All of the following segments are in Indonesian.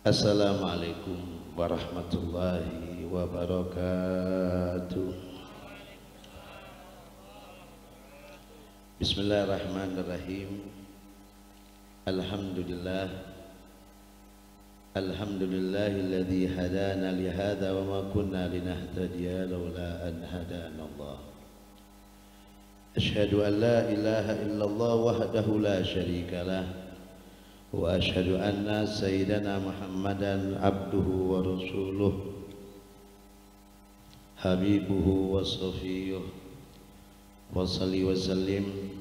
Assalamualaikum warahmatullahi wabarakatuh. Bismillahirrahmanirrahim. Alhamdulillahilladzi hadana lihada wa ma kunna linahtadiya laula an hadana Allah. Asyhadu an la ilaha illallah wahdahu la syarika lah. Wa asyhadu anna sayyidana Muhammadan abduhu wa rasuluh habibuhu wa safiyuh wa salli wa sallim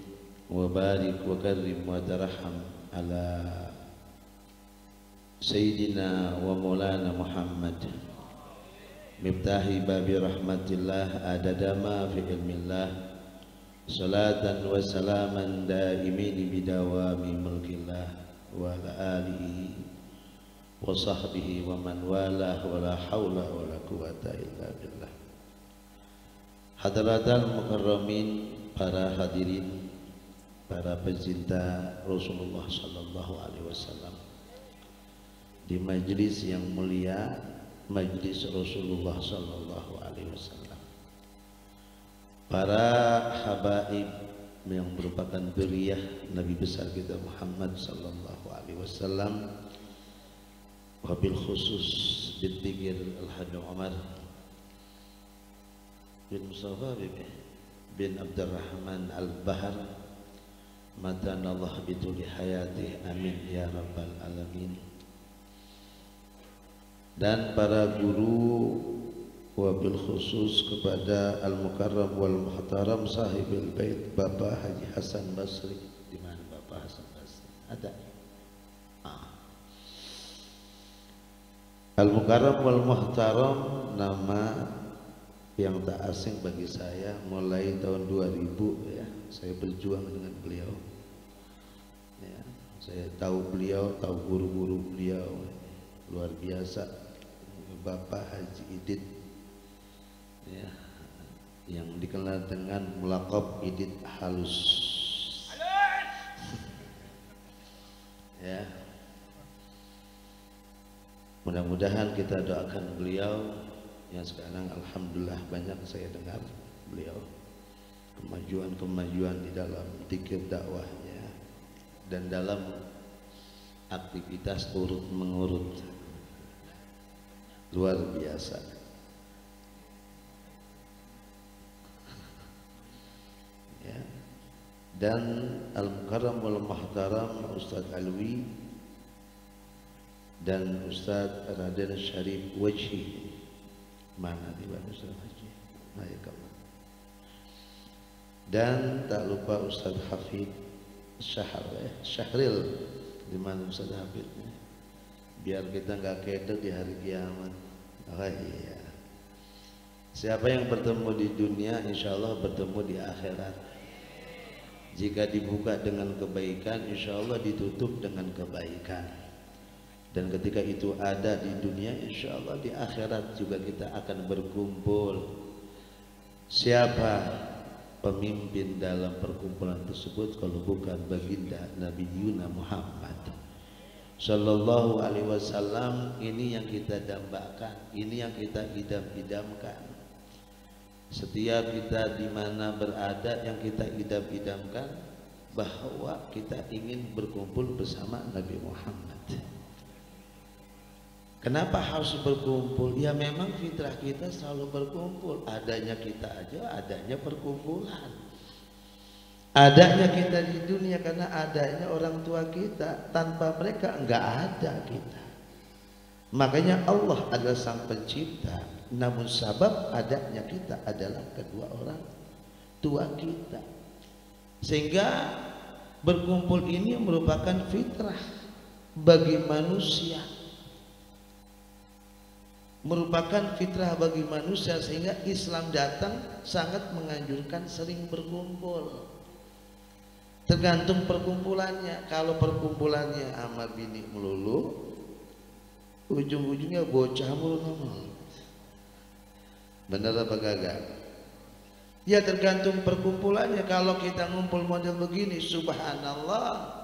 wa barik wa karim wa tarham ala sayyidina wa maulana Muhammad miftahi babi rahmatillah adada ma fi ilmillah salatan wa salaman daimin bidawami mulkillah wa ala alihi wa sahbihi wa man walah wa la hawla wa la quwata illa billah. Hadratal mukarramin, para hadirin, para pecinta Rasulullah sallallahu alaihi wasallam, di majlis yang mulia, majlis Rasulullah sallallahu alaihi wasallam, para habaib yang merupakan dzurriyyah Nabi besar kita Muhammad sallallahu alaihi wasallam, wabil khusus Bintigir Al-Hadj Umar bin Mustafa bin Abdurrahman Al-Bahar madanallah bituli hayatih, amin ya rabbal alamin. Dan para guru, wabil khusus kepada Al-Mukarram wal Muhtaram Sahibul Bait Bapak Haji Hasan Basri. Di mana Bapak Hasan Basri? Ada. Al-Mukarram wal Muhtaram nama yang tak asing bagi saya. Mulai tahun 2000 ya, saya berjuang dengan beliau ya, saya tahu beliau, tahu guru-guru beliau, luar biasa. Bapak Haji Idit ya, yang dikenal dengan mulaqab Idit Halus ya. Mudah-mudahan kita doakan beliau yang sekarang alhamdulillah banyak saya dengar beliau kemajuan-kemajuan di dalam zikir dakwahnya dan dalam aktivitas urut mengurut, luar biasa. Ya. Dan Al-Mukarram wal Muhtaram Ustadz Alwi dan Ustadz Raden Syarif Wajhi, mana di mana Ustadz Wajhi? Dan tak lupa Ustadz Hafid Syahril, di mana Ustadz Hafid? Biar kita nggak keder di hari kiamat. Oh iya. Siapa yang bertemu di dunia, insya Allah bertemu di akhirat. Jika dibuka dengan kebaikan, insya Allah ditutup dengan kebaikan. Dan ketika itu ada di dunia, insya Allah di akhirat juga kita akan berkumpul. Siapa pemimpin dalam perkumpulan tersebut kalau bukan baginda Nabi Yuna Muhammad Sallallahu alaihi wasallam? Ini yang kita dambakan, ini yang kita idam-idamkan. Setiap kita di mana berada, yang kita idam-idamkan bahwa kita ingin berkumpul bersama Nabi Muhammad. Kenapa harus berkumpul? Ya memang fitrah kita selalu berkumpul. Adanya kita aja, adanya perkumpulan. Adanya kita di dunia karena adanya orang tua kita. Tanpa mereka enggak ada kita. Makanya Allah adalah sang pencipta. Namun sebab adanya kita adalah kedua orang tua kita. Sehingga berkumpul ini merupakan fitrah bagi manusia. Merupakan fitrah bagi manusia, sehingga Islam datang sangat menganjurkan sering berkumpul. Tergantung perkumpulannya. Kalau perkumpulannya ama bini melulu, ujung-ujungnya bocah mulu. Bener apa kagak? Ya tergantung perkumpulannya. Kalau kita ngumpul model begini, subhanallah,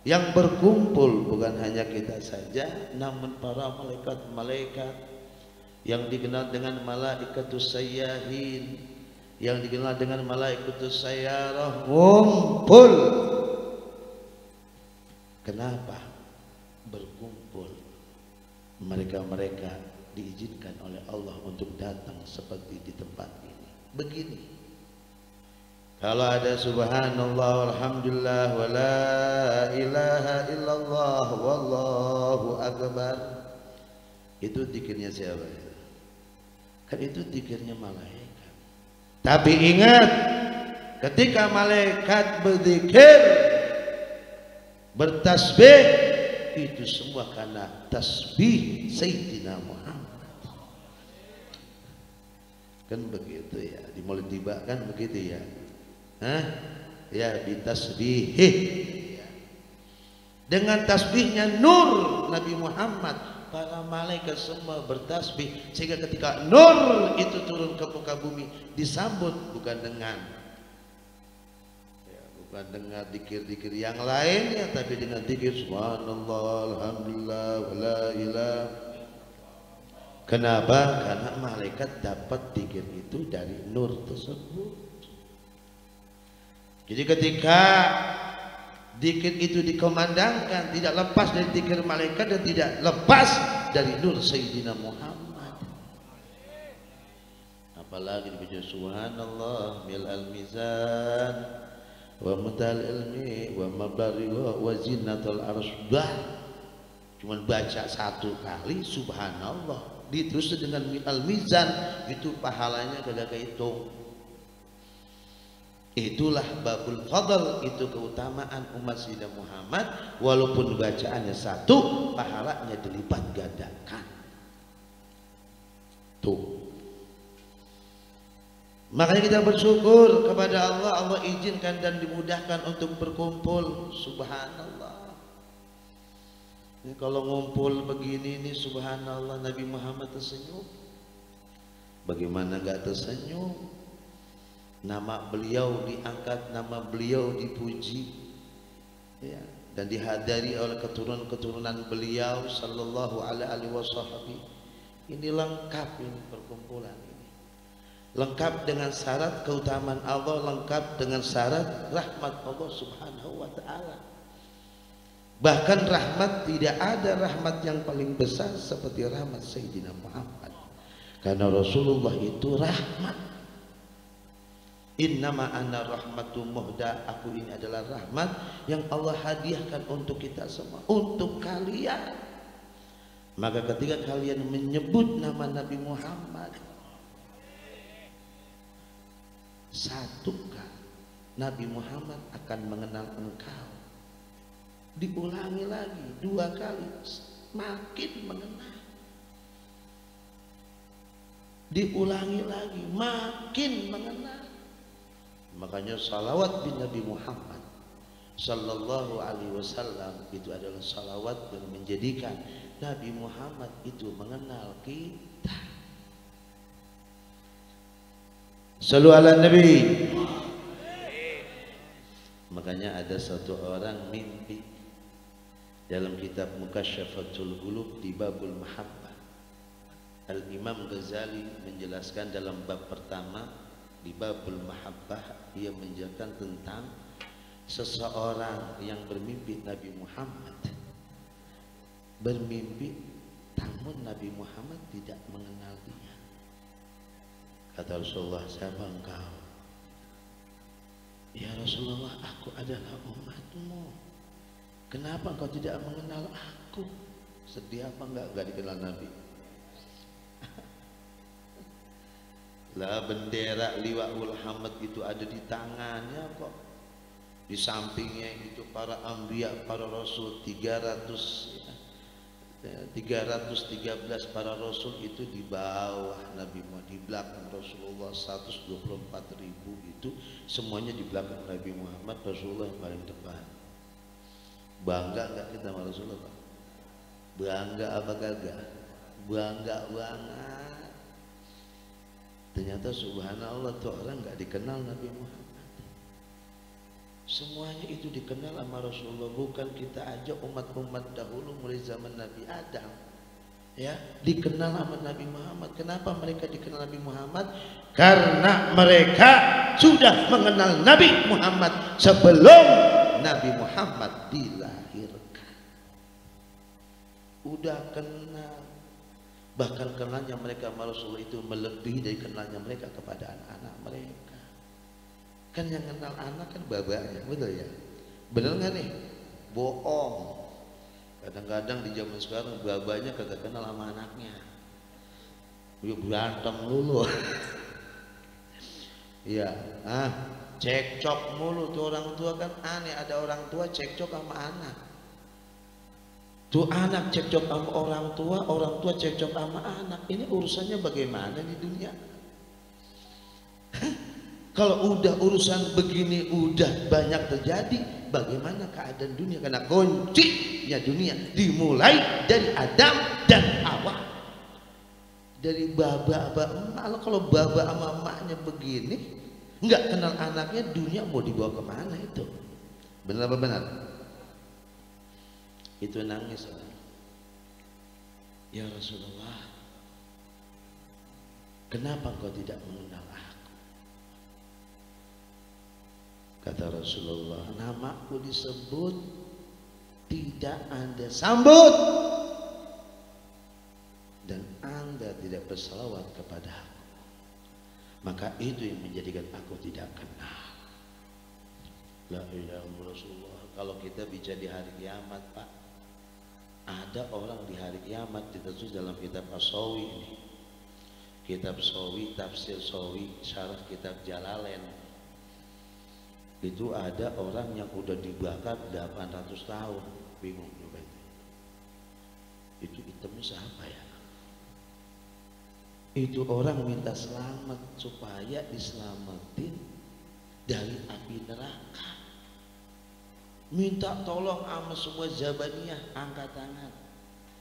Yang berkumpul bukan hanya kita saja, namun para malaikat-malaikat yang dikenal dengan malaikatus sayyahin, yang dikenal dengan malaikatus sayyarah, ngumpul. Kenapa berkumpul? Mereka-mereka diizinkan oleh Allah untuk datang seperti di tempat ini. Begini, kalau ada subhanallah walhamdulillah wa la ilaha illallah wallahu akbar, itu zikirnya siapa? Kan itu zikirnya malaikat. Tapi ingat, ketika malaikat berzikir, bertasbih, itu semua karena tasbih Sayyidina Muhammad. Kan begitu ya, di Maulid Tiba kan begitu ya. Ya, bitasbihih, dengan tasbihnya nur Nabi Muhammad, para malaikat semua bertasbih, sehingga ketika nur itu turun ke muka bumi disambut bukan dengan zikir-zikir yang lainnya, tapi dengan zikir subhanallah alhamdulillah wala ilaha. Kenapa? Karena malaikat dapat zikir itu dari nur tersebut. Jadi ketika zikir itu dikomandangkan, tidak lepas dari zikir malaikat dan tidak lepas dari nur Sayyidina Muhammad. Apalagi dibaca subhanallah mil'al mizan wa mutal ilmi wa mabarigha wa zinatul arsy. Cuman baca satu kali subhanallah diterus dengan mil'al mizan, itu pahalanya kagak kehitung. Itulah babul fadl, itu keutamaan umat Sayyidina Muhammad. Walaupun bacaannya satu, pahalanya dilipat gandakan. Tuh. Makanya kita bersyukur kepada Allah, Allah izinkan dan dimudahkan untuk berkumpul. Subhanallah. Ini kalau ngumpul begini nih, subhanallah, Nabi Muhammad tersenyum. Bagaimana gak tersenyum? Nama beliau diangkat, nama beliau dipuji, ya, dan dihadiri oleh keturunan-keturunan beliau sallallahu alaihi wasallam. Ini lengkap, ini perkumpulan ini lengkap dengan syarat keutamaan Allah, lengkap dengan syarat rahmat Allah subhanahu wa ta'ala. Bahkan rahmat, tidak ada rahmat yang paling besar seperti rahmat Sayyidina Muhammad, karena Rasulullah itu rahmat. Innama ana rahmatu muhda, aku ini adalah rahmat yang Allah hadiahkan untuk kita semua, untuk kalian. Maka ketika kalian menyebut nama Nabi Muhammad, satukah Nabi Muhammad akan mengenal engkau. Diulangi lagi 2 kali, makin mengenal. Diulangi lagi, makin mengenal. Makanya salawat bin Nabi Muhammad sallallahu alaihi wasallam itu adalah salawat yang menjadikan Nabi Muhammad itu mengenal kita. Sallu ala Nabi. Makanya ada satu orang mimpi dalam kitab Mukasyafatul Qulub di babul mahabbah. Al-Imam Ghazali menjelaskan dalam bab pertama di babul mahabbah, dia menjelaskan tentang seseorang yang bermimpi Nabi Muhammad, bermimpi namun Nabi Muhammad tidak mengenal dia. Kata Rasulullah, siapa engkau? Ya Rasulullah, aku adalah umatmu. Kenapa engkau tidak mengenal aku? Sedih apa enggak dikenal Nabi? Lah bendera liwaul hamd itu ada di tangannya kok. Di sampingnya itu para anbiya, para rasul 313 para rasul itu di bawah Nabi Muhammad, di belakang Rasulullah 124.000 itu semuanya di belakang Nabi Muhammad, Rasulullah yang paling depan. Bangga enggak kita sama Rasulullah? Bangga apa kagak? Bangga banget. Ternyata subhanallah tuh orang nggak dikenal Nabi Muhammad. Semuanya itu dikenal sama Rasulullah. Bukan kita aja, umat-umat dahulu mulai zaman Nabi Adam, ya, dikenal sama Nabi Muhammad. Kenapa mereka dikenal Nabi Muhammad? Karena mereka sudah mengenal Nabi Muhammad sebelum Nabi Muhammad dilahirkan. Udah kenal. Bahkan kenalnya mereka sama Rasulullah itu melebihi dari kenalnya mereka kepada anak-anak mereka. Kan yang kenal anak kan babanya, betul ya? Bener nggak nih? Bohong. Kadang-kadang di zaman sekarang babanya kagak kenal sama anaknya. Berantem dulu. Iya, cekcok mulu tuh orang tua kan aneh. Ada orang tua cekcok sama anak. Tuh anak cekcok sama orang tua cekcok sama anak. Ini urusannya bagaimana di dunia? Kalau udah urusan begini udah banyak terjadi, bagaimana keadaan dunia? Karena kuncinya dunia dimulai dari Adam dan Hawa. Dari baba sama emak. Kalau baba sama emaknya begini, nggak kenal anaknya, dunia mau dibawa kemana itu? Benar apa benar? Itu nangis orang. Ya Rasulullah, kenapa engkau tidak mengenal aku? Kata Rasulullah, namaku disebut, tidak Anda sambut, dan Anda tidak berselawat kepada aku. Maka itu yang menjadikan aku tidak kenal. La ilaha illallah Rasulullah. Kalau kita bicara di hari kiamat, Pak, ada orang di hari kiamat ditulis dalam kitab As-Sawi ini. Kitab Sawi, tafsir Sawi, syarah kitab Jalalain. Itu ada orang yang udah dibakar 800 tahun, bingung juga itu hitamnya siapa ya? Itu orang minta selamat supaya diselamatin dari api neraka. Minta tolong sama semua Zabaniyah, angkat tangan.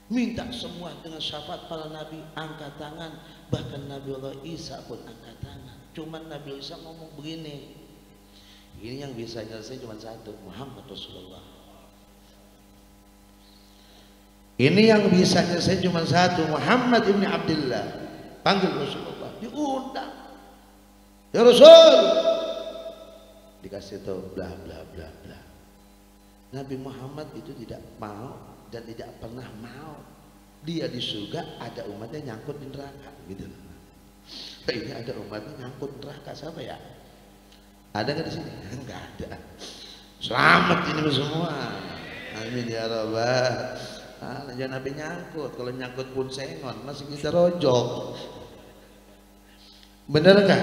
Minta semua dengan syafaat para nabi, angkat tangan. Bahkan Nabi Allah Isa pun angkat tangan. Cuman Nabi Isa ngomong begini, ini yang bisa nyelesain cuma satu, Muhammad Rasulullah. Ini yang bisa nyelesain cuma satu, Muhammad ibn Abdullah. Panggil Rasulullah, diundang. Ya Rasul, dikasih tahu bla bla bla bla. Nabi Muhammad itu tidak mau dan tidak pernah mau. Dia di surga, ada umatnya nyangkut di neraka, gitu. Ini ada umatnya nyangkut di neraka, siapa ya? Ada nggak di sini? Nggak ada. Selamat ini semua. Amin ya Rabbal. Jangan sampai nyangkut. Kalau nyangkut pun sengon, masih kita rojok. Bener nggak?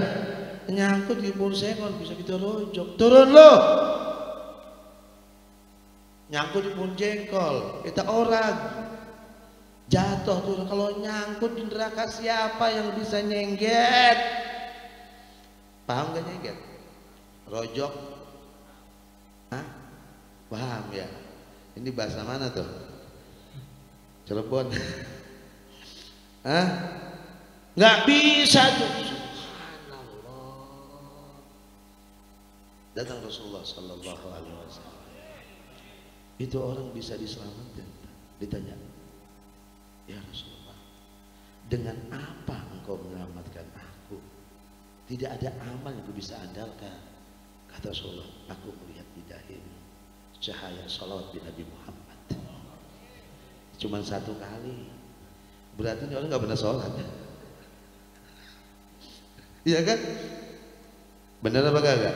Nyangkut di pun sengon bisa kita rojok. Turun lo. Nyangkut di pun jengkol, kita orang jatuh turun. Kalau nyangkut di neraka siapa yang bisa nyengget? Paham nggak nyengget? Rojok, paham ya? Ini bahasa mana tuh? Cirebon, nggak bisa tuh. Subhanallah. Datang Rasulullah Sallallahu Alaihi Wasallam. Itu orang bisa diselamatkan. Ditanya, ya Rasulullah, dengan apa engkau menyelamatkan aku? Tidak ada amal yang aku bisa andalkan. Kata Rasulullah, aku melihat di dahimu cahaya salawat di Nabi Muhammad. Cuma satu kali. Berarti ini orang nggak pernah sholat. Iya kan? Benar apa kagak?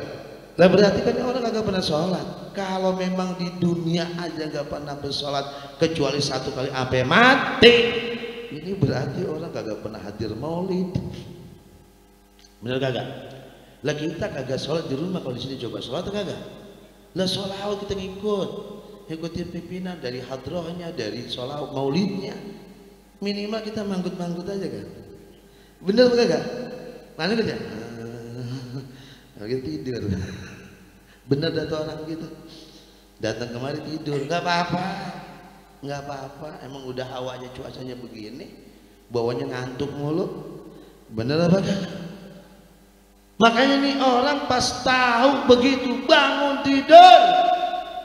Lah berarti kan orang kagak pernah sholat. Kalau memang di dunia aja nggak pernah bersolat kecuali satu kali sampai mati, ini berarti orang kagak pernah hadir maulid. Benar kagak? Lah kita kagak sholat di rumah, kalau di sini coba sholat kagak? Lah sholat kita ikutin pimpinan dari hadrohnya, dari sholat maulidnya. Minimal kita manggut-manggut aja kan? Bener kagak? Mana kerja? Lagi tidur. Bener data orang gitu. Datang kemari tidur, nggak apa-apa, nggak apa-apa. Emang udah hawanya cuacanya begini, bawanya ngantuk mulu. Bener apa kagak? Makanya nih orang pas tahu begitu bangun tidur,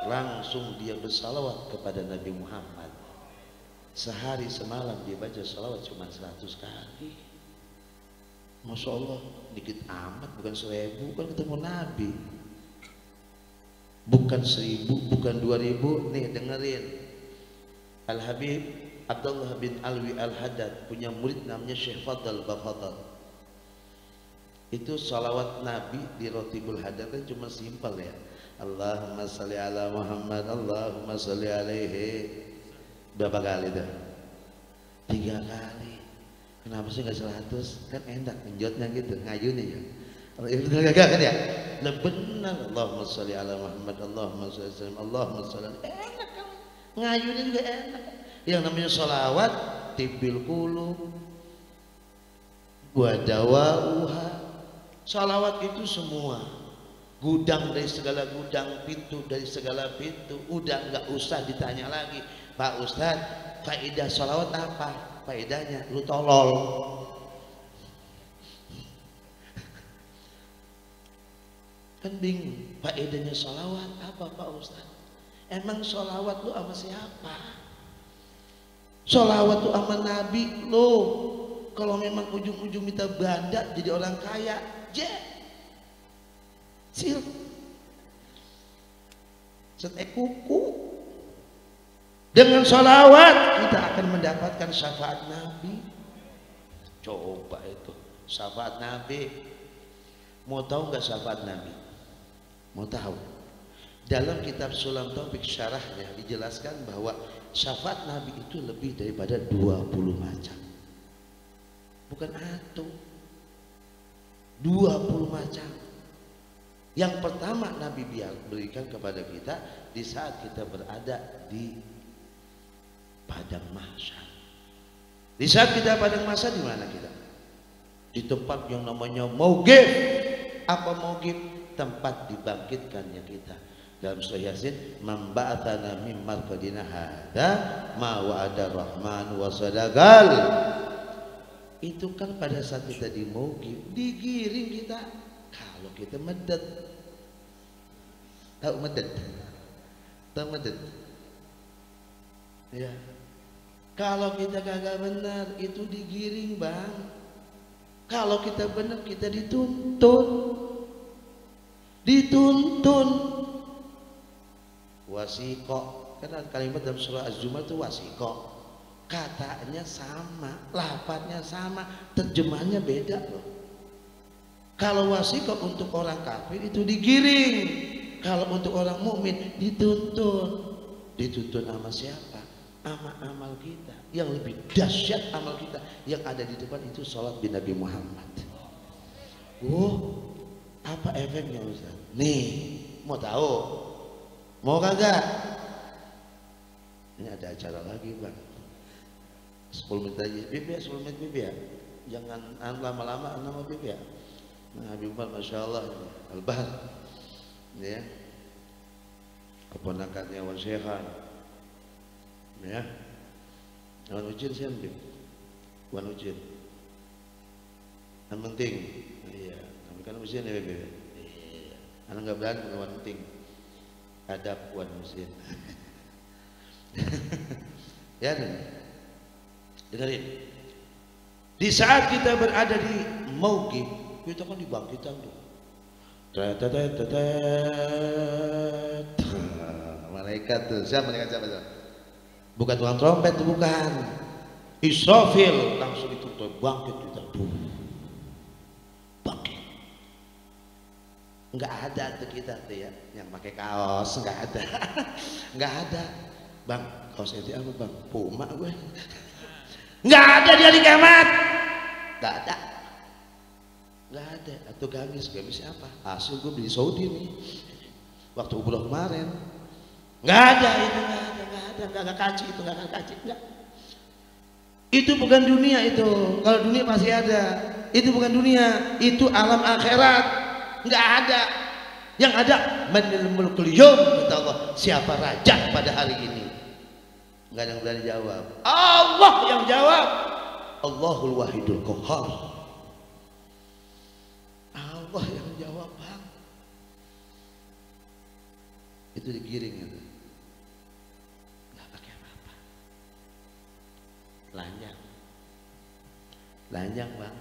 langsung dia bersalawat kepada Nabi Muhammad. Sehari semalam dia baca salawat cuma 100 kali. Masya Allah, dikit amat, bukan 1000, kan ketemu Nabi. Bukan 1000, bukan 2000. Nih dengerin, Al-Habib Abdullah bin Alwi Al-Haddad punya murid namanya Syekh Fadl Bafadl. Itu salawat Nabi di Rotibul Haddad kan cuma simpel ya, Allahumma salli ala Muhammad, Allahumma salli alaihi. Berapa kali dah? 3 kali. Kenapa sih nggak 100? Kan enak menjotnya gitu, ngayunya ya. Kan ya? Lah benar, Allahumma sholli ala Muhammad, Allahumma sholli ala Muhammad, Allahumma sholli ala. Enak kan? Ngayunya juga enak. Yang namanya sholawat tibil qulub wa dawauha. Sholawat itu semua gudang dari segala gudang, pintu dari segala pintu. Udah nggak usah ditanya lagi, Pak Ustadz, faedah sholawat apa? Faedahnya lu tolol. Kan bingung, faedahnya sholawat apa Pak Ustadz? Emang sholawat lu sama siapa? Sholawat lu sama Nabi lu. Kalau memang ujung-ujung minta banda jadi orang kaya, sil setek kuku. Dengan sholawat kita akan mendapatkan syafaat Nabi. Coba itu syafaat Nabi. Mau tahu nggak syafaat Nabi? Mau tahu? Dalam kitab Sulam Taufik syarahnya dijelaskan bahwa syafaat Nabi itu lebih daripada 20 macam. Bukan atu. 20 macam. Yang pertama Nabi berikan kepada kita di saat kita berada di padang mahsyar. Di saat kita padang mahsyar, di mana kita? Di tempat yang namanya Mauqif. Apa Mauqif? Tempat dibangkitkannya kita. Dalam surah Yasin, man ba'atsana min marqadina hadza ma wa'ada rahman wa sadaqal. Itu kan pada saat kita di Mauqif, digiring kita. Kalau kita medet, tahu medet? Tahu medet? Ya. Kalau kita kagak benar itu digiring bang. Kalau kita benar kita dituntun. Dituntun. Wasiqo. Karena kalimat dalam surah Az-Zumar itu wasiqo. Katanya sama, lafadznya sama, terjemahnya beda loh. Kalau wasiqo untuk orang kafir itu digiring. Kalau untuk orang mukmin dituntun. Dituntun sama siapa? Sama amal kita. Yang lebih dahsyat amal kita yang ada di depan itu salat bin Nabi Muhammad. Apa efeknya Ustaz? Nih, mau tahu? Mau kagak? Ini ada acara lagi bang. 10 menit aja. Bib ya, 10 menit Bib ya. Jangan lama-lama nama Bib ya. Nah, Habib Umar Masya Allah Al-Bahar ya, keponakannya Wan Syekhan ya, Wan Ujin sih Habib, Wan Ujin yang penting iya, kan Ujin ya Habib iya, anak nggak berani dengan Wan penting adab Wan Ujin ya dengerin, di saat kita berada di Mauqif kita kan dibangkitkan tuh. Malaikat tuh, siapa malaikat siapa? Bukan tukang trompet tuh, bukan. Israfil langsung dituntut bangkit kita tuh. Bangkit. Enggak ada tuh kita tuh ya, yang pakai kaos enggak ada. Enggak ada. Bang, kaos itu apa bang? Puma gue. Enggak ada di hari kiamat. Enggak ada. Enggak ada. Atau gamis apa? Hasil gue beli Saudi nih. Waktu umroh kemarin. Enggak ada itu, enggak ada kaci itu, enggak ada kaci, enggak. Itu bukan dunia itu. Kalau dunia pasti ada. Itu bukan dunia, itu alam akhirat. Enggak ada. Yang ada manil mulkul yawm, kata Allah. Siapa raja pada hari ini? Enggak ada yang berani jawab. Allah yang jawab. Allahul Wahidul Qahhar. Allah yang jawab bang. itu digiring itu, nggak pakai apa-apa, telanjang, telanjang bang.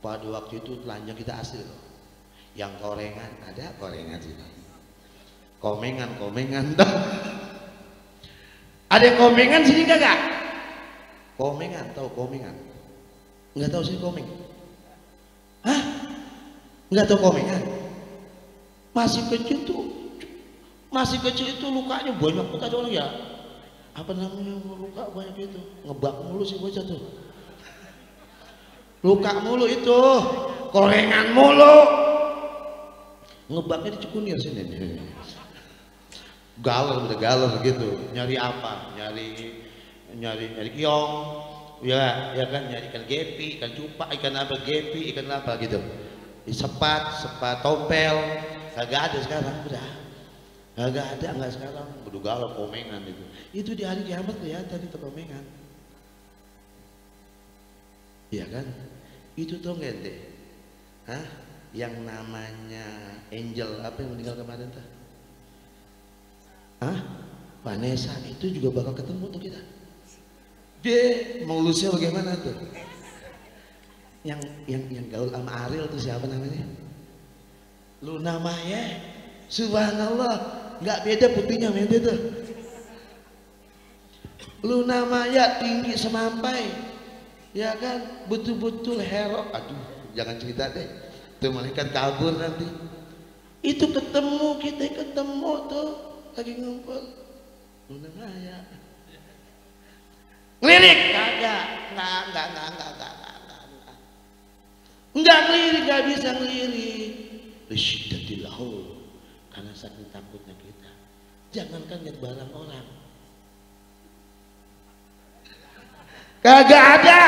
Pada waktu itu telanjang kita asli loh. Yang korengan ada korengan sih, komengan tuh. Ada komengan sini kagak? Komengan, tahu komengan? Nggak tahu sih komeng? Hah? Nggak tahu komengan? Masih kecil itu lukanya banyak banget ada orang ya. Apa namanya luka banyak itu? Ngebak mulu sih bocah tuh. Luka mulu itu, korengan mulu. Ngebaknya dicekunir sini. Galer udah galer gitu. Nyari apa? Nyari kiong. Ya kan nyari ikan gepi, ikan cupak, ikan apa gepi, ikan apa gitu. Sepat, tompel. Kagak ada sekarang udah. Kagak ada enggak sekarang. Udah galer komengan itu. Itu di hari kiamat kelihatan itu komengan. Iya kan? Itu tuh nggak deh, hah? Yang namanya Angel apa yang meninggal kemarin tuh? Hah? Vanessa itu juga bakal ketemu tuh kita. Dia mulusnya bagaimana tuh? Yang gaul sama Ariel tuh siapa namanya? Luna Maya. Subhanallah, nggak beda putihnya mente tuh. Luna Maya tinggi semampai. Ya kan, betul-betul hero. Aduh, jangan cerita deh. Tuh malaikat kabur nanti. Itu ketemu, kita ketemu tuh lagi ngumpul. Luna Maya. Ngelirik? Kagak. Enggak ngelirik, enggak bisa ngelirik. Lisyiddatil haul. Karena saking takutnya kita. Jangankan lihat barang orang. Kagak ada.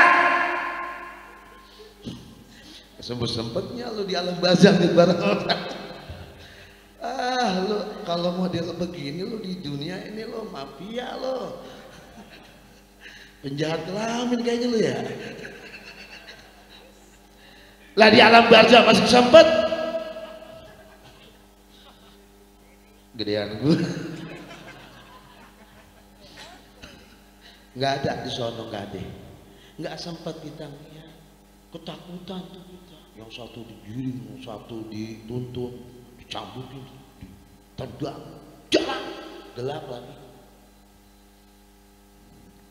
Sempet-sempetnya lu di alam barzakh di barang orang. Lu kalau model begini lu di dunia ini lu mafia lu. Penjahat kelamin kayaknya lu ya. Lah di alam barzakh masih sempet. Gedean gua. Nggak ada di sono, nggak ada, nggak sempat kita lihat. Ketakutan tuh kita, yang satu digiring, yang satu dituntun, dicambukin, ditendang, jalan, gelap lagi,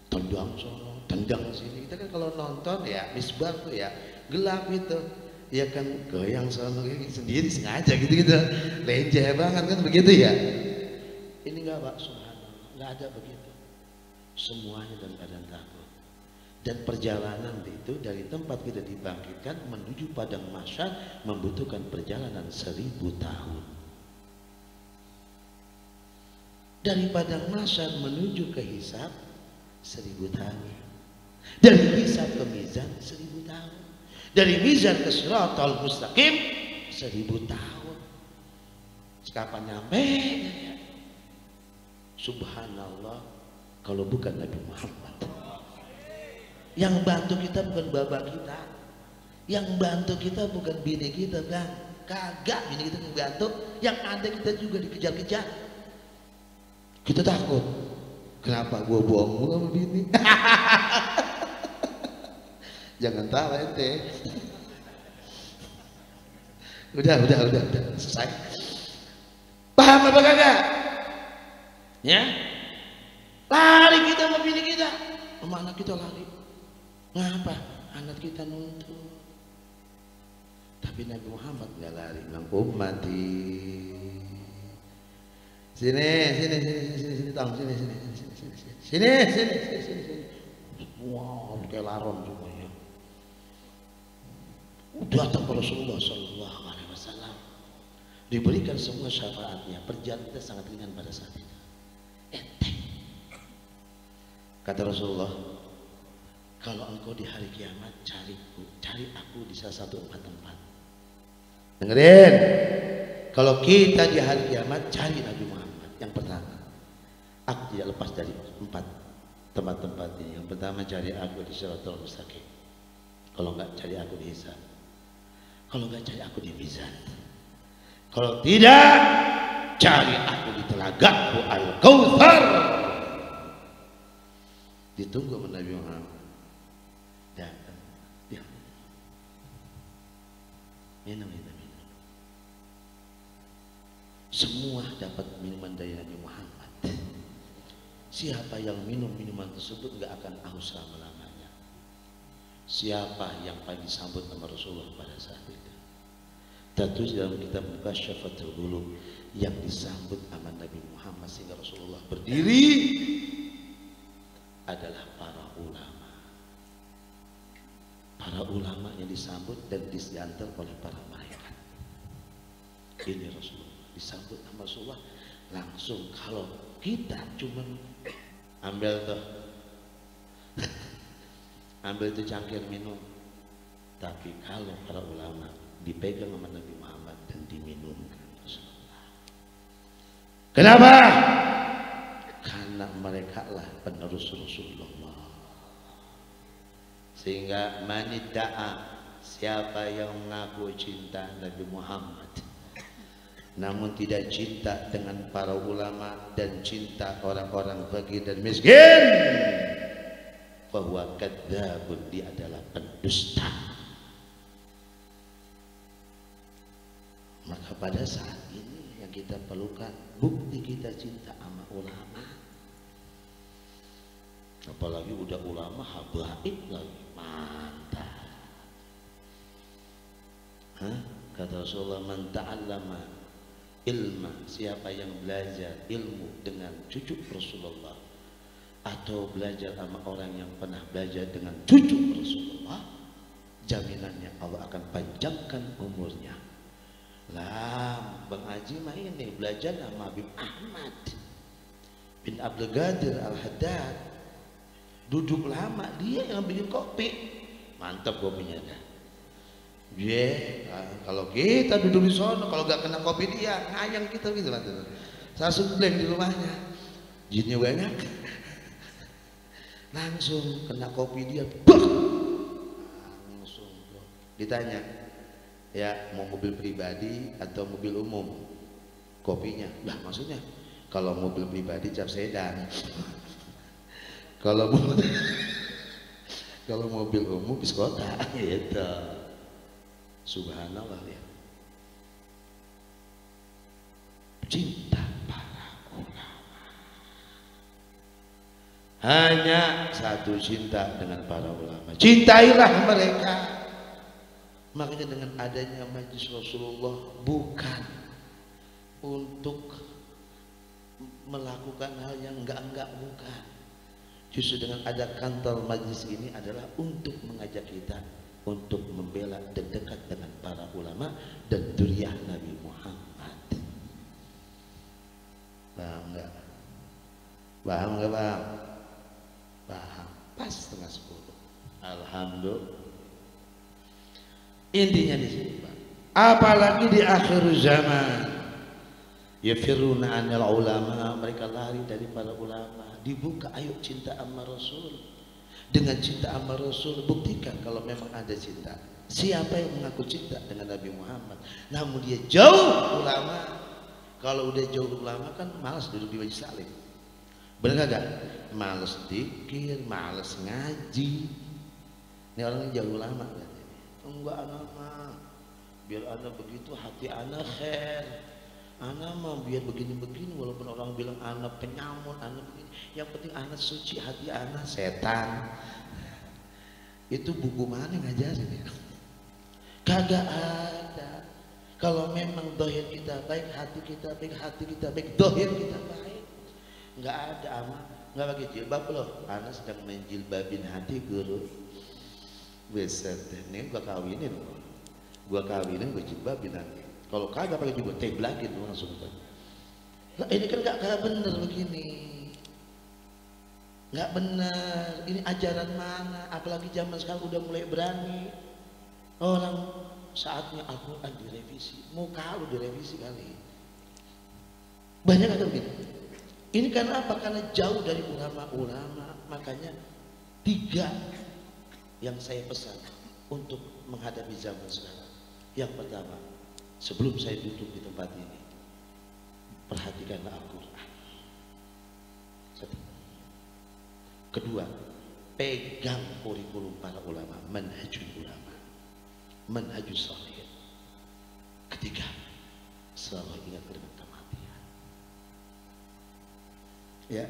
tendang sono, tendang sini. Kita kan kalau nonton ya misbar tuh ya gelap itu, ya kan goyang sono sendiri sengaja gitu, lenjeh banget kan begitu ya. Ini nggak Pak, subhanallah, nggak ada begitu. Semuanya dalam keadaan takut. Dan perjalanan itu dari tempat kita dibangkitkan menuju padang mahsyar membutuhkan perjalanan 1000 tahun. Dari padang mahsyar menuju ke hisab 1000 tahun. Dari hisab ke mizan 1000 tahun. Dari mizan ke siratal mustaqim 1000 tahun. Kapan nyampe? Subhanallah. Kalau bukan Nabi Muhammad yang bantu kita, bukan bapak kita yang bantu kita, bukan bini kita kan, kagak bini kita yang bantu, yang ada kita juga dikejar-kejar. Kita takut, kenapa gua bohong mulu sama bini? Jangan tahu ente. Udah selesai. Paham apa kagak? Ya, lari kita sama bini kita, sama anak kita lari. Ngapa? Anak kita nuntut. Tapi Nabi Muhammad nggak lari, bilang ummati. Sini, tang, sini. Wow, kayak laron semuanya. Datang ke Rasulullah Sallallahu Alaihi Wasallam, diberikan semua syafaatnya. Perjalanan kita sangat ringan pada saat itu. Kata Rasulullah, kalau engkau di hari kiamat cari aku di salah satu 4 tempat. Dengerin, kalau kita di hari kiamat cari Nabi Muhammad. Yang pertama, aku tidak lepas dari 4 tempat-tempat ini. Yang pertama, cari aku di siratal mustaqim. Kalau enggak, cari aku di hisab. Kalau enggak, cari aku di mizan. Kalau tidak, cari aku di telagaku Al-Kautsar. Ditunggu sama Nabi Muhammad. Datang, dia minum. Semua dapat minuman dari Nabi Muhammad. Siapa yang minum minuman tersebut gak akan haus selama-lamanya. Siapa yang paling disambut sama Rasulullah pada saat itu? Tertulis dalam kitab Mukasyfatul Ghulub, yang disambut sama Nabi Muhammad sehingga Rasulullah berdiri adalah para ulama. Para ulama yang disambut dan diantar oleh para malaikat. Ini Rasulullah disambut sama Rasulullah langsung. Kalau kita cuman ambil tuh ambil itu cangkir minum, tapi kalau para ulama dipegang sama Nabi Muhammad dan diminumkan Rasulullah. Kenapa? Karena mereka lah penerus Rasulullah. Sehingga manidda'a, siapa yang mengaku cinta Nabi Muhammad namun tidak cinta dengan para ulama dan cinta orang-orang fakir dan miskin, bahwa kadzabun, dia adalah pendusta. Maka pada saat ini yang kita perlukan bukti kita cinta sama ulama. Apalagi udah ulama habaib lagi, mantap. Kata Rasulullah, man ta'allama ilma, siapa yang belajar ilmu dengan cucu Rasulullah atau belajar sama orang yang pernah belajar dengan cucu Rasulullah, jaminannya Allah akan panjangkan umurnya. Lah, Bang Haji mah ini belajar sama Habib Ahmad bin Abdul Qadir Al-Haddad, duduk lama, dia yang bikin kopi, mantap kopinya dah. Kalau kita duduk di sana, kalau gak kena kopi dia ngayang kita gitu. Saya supleng di rumahnya, jinnya banyak, langsung kena kopi dia, langsung ditanya, ya mau mobil pribadi atau mobil umum kopinya? Lah maksudnya kalau mobil pribadi cap sedan, kalau mobil umum bis kota gitu. Subhanallah ya. Cinta para ulama. Hanya satu cinta dengan para ulama. Cintailah mereka. Makanya dengan adanya majlis Rasulullah bukan untuk melakukan hal yang enggak, bukan. Justru dengan ada kantor majlis ini adalah untuk mengajak kita untuk membela dan dekat dengan para ulama dan dzurriyyah Nabi Muhammad. Paham enggak? Paham enggak, Bang? Paham. Pas 9:30. Alhamdulillah. Intinya di sini, Bang. Apalagi di akhir zaman. Yafiruna anil ulama, mereka lari dari para ulama. Dibuka, ayo cinta sama Rasul. Dengan cinta sama Rasul, buktikan kalau memang ada cinta. Siapa yang mengaku cinta dengan Nabi Muhammad namun dia jauh ulama? Kalau udah jauh ulama kan malas duduk di majelis taklim, benar gak? Malas zikir, malas ngaji. Ini orangnya jauh ulama kan? Enggak, anak mah biar anak begitu hati anak khair. Anak mah biar begini-begini, walaupun orang bilang anak penyamun, anak begini, yang penting anak suci, hati anak setan. Itu buku mana ngajarin ya? Kagak ada. Kalau memang dohir kita baik, hati kita baik, dohir kita baik, nggak ada ama, nggak pakai jilbab loh. Anak sedang menjilbabin hati guru. Beset deh, ini gua kawinin gua jilbabin hati. Kalau kagak pakai jubah teblakin langsung. Nah, ini kan gak bener begini, nggak bener. Ini ajaran mana? Apalagi zaman sekarang udah mulai berani orang, saatnya Al-Quran direvisi. Mau kalau direvisi kali banyak kan begini. Ini karena apa? Karena jauh dari ulama-ulama. Makanya 3 yang saya pesan untuk menghadapi zaman sekarang. Yang pertama, sebelum saya duduk di tempat ini, perhatikanlah Al-Quran. Satu. Kedua, pegang kurikulum para ulama, manhajul ulama, manhajus salihin. Ketiga, selalu ingat dengan kematian. Ya,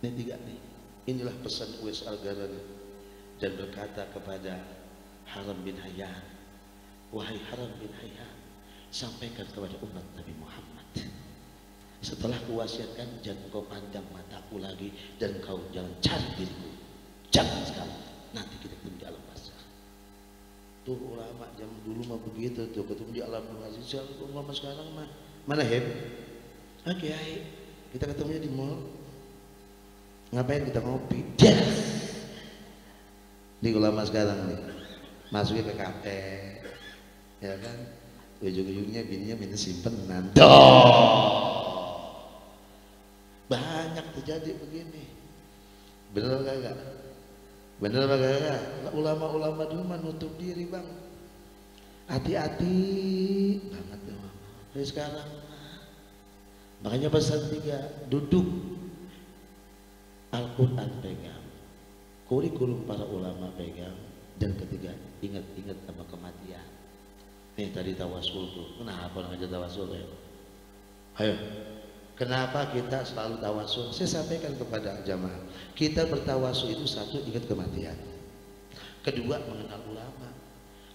ini tiga nih. Inilah pesan Uwais Al-Qarani dan berkata kepada Haram bin Hayyan, wahai Haram bin Hayyan, sampaikan kepada umat Nabi Muhammad, setelah kuwasiatkan jangan kau pandang mataku lagi dan kau jangan cari diriku, jangan sekali, nanti kita ketemu di alam barzakh. Tuh ulama zaman dulu mah begitu tuh, ketemu di alam barzakh. Ulama sekarang mah mana oke, kita ketemunya di mall, ngapain kita ngopi? Di ulama sekarang nih masuknya ke kafe, ya kan, ujung-ujungnya bininya minta simpenan. Banyak terjadi begini. Bener kagak? Bener kagak? Ulama-ulama dulu mah nutup diri bang, hati-hati banget tuh. Dari sekarang makanya pesan tiga, duduk, Al-Quran pegang, kurikulum para ulama pegang, dan ketiga ingat-ingat sama kematian. Nih tadi tawasul tuh, kenapa ngajak tawasul ya? Ayo, kenapa kita selalu tawasul? Saya sampaikan kepada jamaah, kita bertawasul itu satu, ingat kematian. Kedua, mengenal ulama.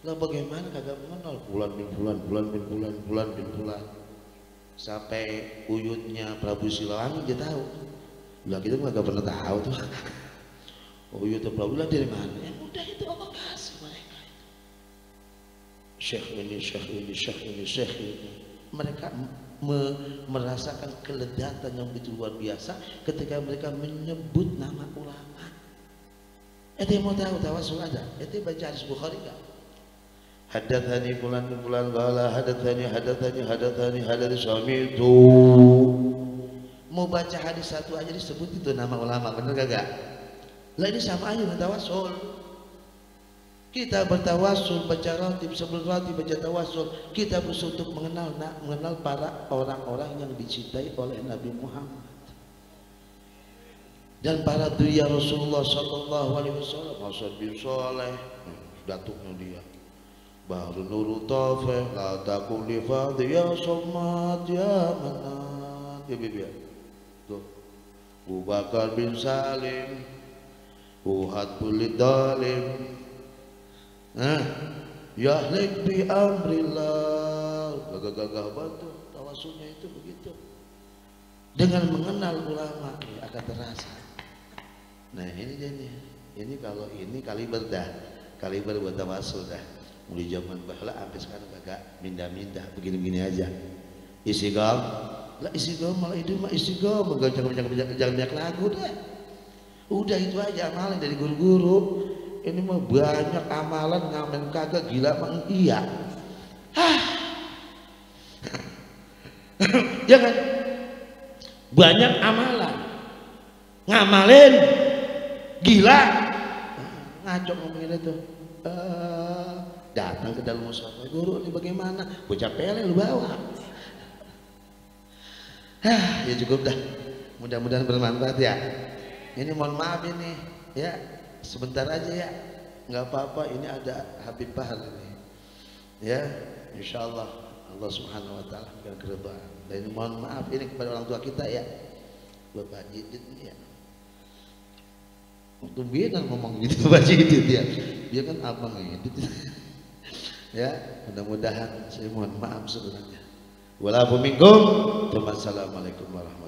Lah bagaimana kagak mengenal bulan bin bulan sampai uyutnya Prabu Siliwangi dia tahu. Lah kita nggak pernah tahu tuh. Uyut Prabu Siliwangi dari mana? Ya udah itu Allah kasih mereka itu. Syekh ini. Mereka merasakan keledatan yang begitu luar biasa ketika mereka menyebut nama ulama. Ente mau tahu tawasul ada? Ente baca hadis Bukhari enggak? Hadatsani fulan bin fulan qala hadatsani sami'tu. Mau baca hadis satu aja disebut itu nama ulama, bener kagak? Lah ini sama aja dengan tawasul. Kita bertawasul, baca ratib, sebelum ratib baca tawasul, kita berusaha untuk mengenal para orang-orang yang dicintai oleh Nabi Muhammad dan para duya Rasulullah sallallahu alaihi wasallam. Hasan bin Saleh, datuknya dia. Baru Nurul Taufik, la takun li fadhi ya somad ya manat. Ya bibi. Tuh. Abu Bakar bin Salim, Uhad bulid dalim. Yahlik bi amrillah. Gagah-gagah bantu tawasulnya itu begitu. Dengan mengenal ulama ya akan terasa. Nah ini jadi, ini kalau ini kaliber buat tawasul dah. Mulai zaman bahla sampai sekarang kagak mindah-mindah begini-begini aja. Istiqam, lah istiqam malah itu mah istiqam, jangan banyak lagu dah. Udah itu aja amalan dari guru-guru. Ini mah banyak amalan ngamen kagak gila mah iya. Jangan banyak amalan ngamalin gila, ngaco ngomongin itu. Datang ke dalam musafir, guru ini bagaimana? Bocah pele lu bawa. Ya cukup dah. Mudah-mudahan bermanfaat ya. Ini mohon maaf ini, ya sebentar aja ya. Nggak apa-apa. Ini ada Habib Bahar ini. Ya, insya Allah Allah Subhanahu Wa Taala akan keridhaan. Dan ini mohon maaf ini kepada orang tua kita ya, Bapak Jidid ya. Untuk biar ngomong gitu Bapak Jidid ya. Dia kan abang Jidid. Ya, mudah-mudahan saya mohon maaf sebenarnya. Walaupun minkum. Assalamualaikum warahmatullahi wabarakatuh.